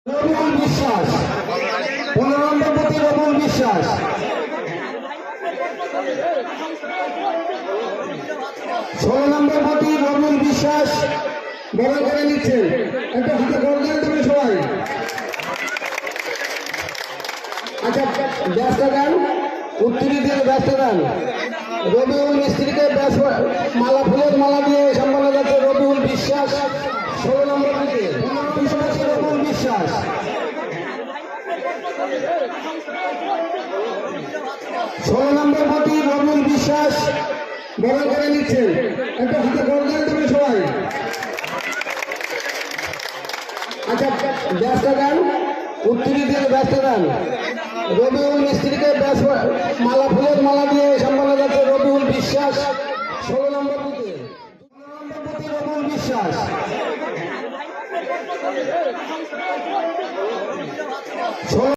রবিউল বিশ্বাস 15 নম্বর প্রতি রবিউল বিশ্বাস 16 নম্বর প্রতি রবিউল বিশ্বাস বল করে নিচ্ছেন। একটা হাতে করবেন তুমি সবাই। আচ্ছা ব্যস্ত গান উত্তরি দিয়ে ব্যস্ত গান রবিউল মিস্ত্রিকে মালা ফুলের মালা দিয়ে সম্মান যাচ্ছে রবিউল বিশ্বাস 16 নম্বর প্রতি রবিউল বিশ্বাস 16 নম্বর প্রতি রবিউল বিশ্বাস বল করে নিচ্ছেন। একটা হাতে করবেন তুমি সবাই। আচ্ছা ব্যস্ত গান উত্তরি দিয়ে ব্যস্ত গান রবিউল মিস্ত্রিকে মালা ফুলের মালা দিয়ে সম্মান যাচ্ছে রবিউল বিশ্বাস 16 নম্বর প্রতি রবিউল বিশ্বাস